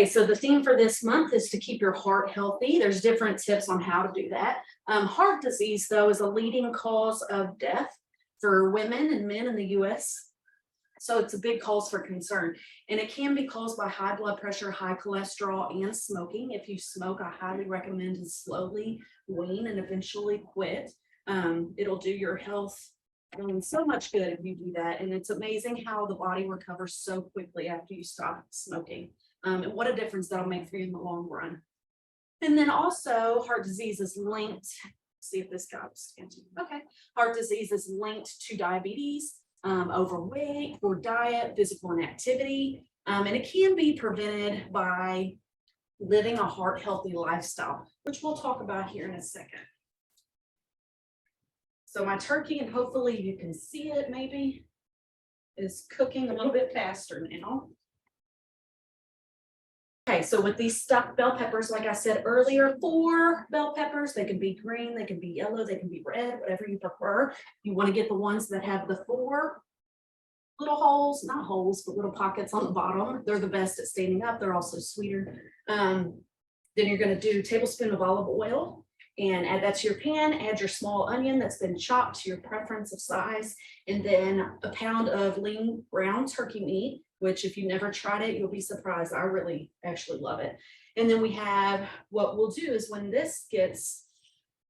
so the theme for this month is to keep your heart healthy. There's different tips on how to do that. Heart disease, though, is a leading cause of death for women and men in the US. So it's a big cause for concern. And it can be caused by high blood pressure, high cholesterol, and smoking. If you smoke, I highly recommend to slowly wean and eventually quit. It'll do your health so much good if you do that. And it's amazing how the body recovers so quickly after you stop smoking. And what a difference that'll make for you in the long run. And then also heart disease is linked, see if this guy was standing. Okay. Heart disease is linked to diabetes, overweight, poor diet, physical inactivity. And it can be prevented by living a heart healthy lifestyle, which we'll talk about here in a second. So my turkey, and hopefully you can see it maybe, is cooking a little bit faster now. Okay, so with these stuffed bell peppers, like I said earlier, 4 bell peppers, they can be green, they can be yellow, they can be red, whatever you prefer. You want to get the ones that have the 4 little holes, not holes, but little pockets on the bottom. They're the best at standing up. They're also sweeter. Then you're going to do a tablespoon of olive oil and add that to your pan. Add your small onion that's been chopped to your preference of size, and then a pound of lean ground turkey meat, which if you've never tried it, you'll be surprised. I really actually love it. And then we have, what we'll do is when this gets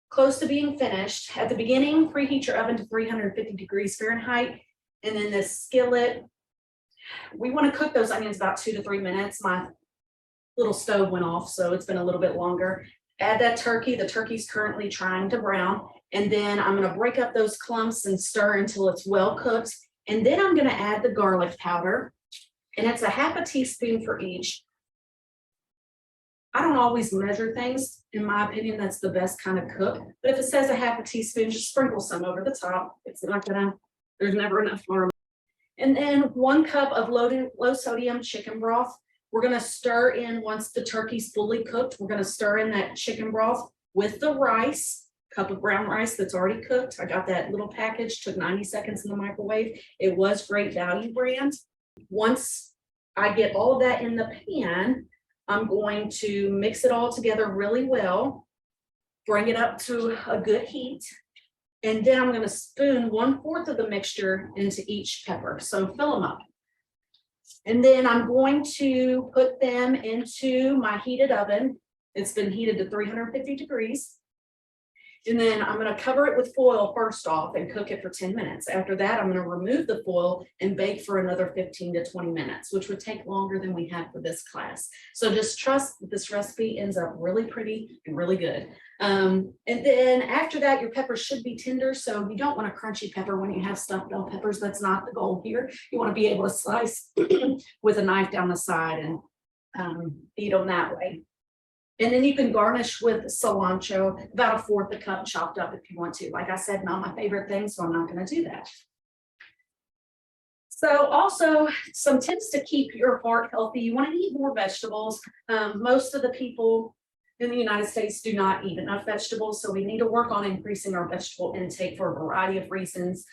close to being finished, at the beginning, preheat your oven to 350 degrees Fahrenheit. And then this skillet, we want to cook those onions about 2 to 3 minutes. My little stove went off, so it's been a little bit longer. Add that turkey. The turkey's currently trying to brown. And then I'm going to break up those clumps and stir until it's well cooked. And then I'm going to add the garlic powder. And it's a half a teaspoon for each. I don't always measure things. In my opinion, that's the best kind of cook. But if it says a half a teaspoon, just sprinkle some over the top. It's not gonna, there's never enough for. And then 1 cup of low sodium chicken broth. We're gonna stir in, once the turkey's fully cooked, we're gonna stir in that chicken broth with the rice, cup of brown rice that's already cooked. I got that little package, took 90 seconds in the microwave. It was Great Value brand. Once I get all of that in the pan, I'm going to mix it all together really well, bring it up to a good heat, and then I'm going to spoon 1/4 of the mixture into each pepper. So fill them up. And then I'm going to put them into my heated oven. It's been heated to 350 degrees. And then I'm going to cover it with foil first off and cook it for 10 minutes. After that, I'm going to remove the foil and bake for another 15 to 20 minutes, which would take longer than we had for this class. So just trust that this recipe ends up really pretty and really good. And then after that, your peppers should be tender. So you don't want a crunchy pepper when you have stuffed bell peppers. That's not the goal here. You want to be able to slice with a knife down the side and eat them that way. And then you can garnish with cilantro, about 1/4 cup chopped up if you want to. Like I said, not my favorite thing, so I'm not going to do that. So also some tips to keep your heart healthy. You want to eat more vegetables. Most of the people in the United States do not eat enough vegetables, so we need to work on increasing our vegetable intake for a variety of reasons.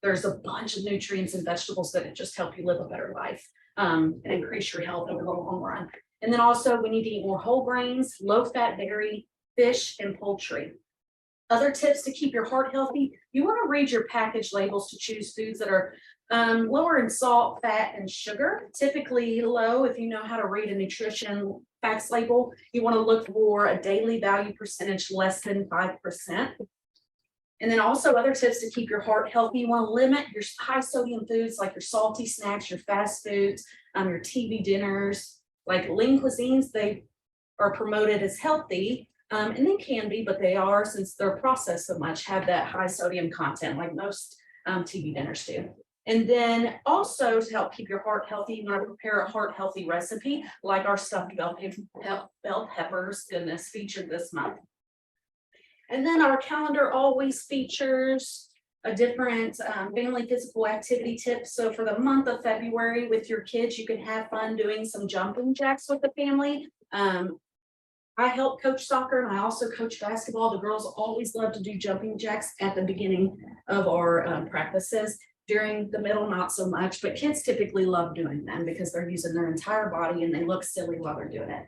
There's a bunch of nutrients in vegetables that just help you live a better life and increase your health over the long run. And then also we need to eat more whole grains, low-fat dairy, fish, and poultry. Other tips to keep your heart healthy, you want to read your package labels to choose foods that are lower in salt, fat, and sugar. Typically low, if you know how to read a nutrition facts label. You want to look for a daily value percentage less than 5%. And then also other tips to keep your heart healthy. You want to limit your high sodium foods like your salty snacks, your fast foods, your TV dinners. Like lean cuisines, they are promoted as healthy, and they can be, but they are, since they're processed so much, have that high sodium content like most TV dinners do. And then also to help keep your heart healthy, you want to prepare a heart healthy recipe like our stuffed bell peppers, goodness, featured this month. And then our calendar always features a different family physical activity tip. So for the month of February with your kids, you can have fun doing some jumping jacks with the family. I help coach soccer and I also coach basketball. The girls always love to do jumping jacks at the beginning of our practices. During the middle, not so much, but kids typically love doing them because they're using their entire body and they look silly while they're doing it.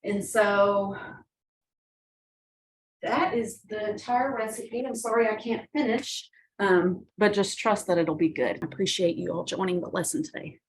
And so that is the entire recipe. I'm sorry I can't finish, but just trust that it'll be good. I appreciate you all joining the lesson today.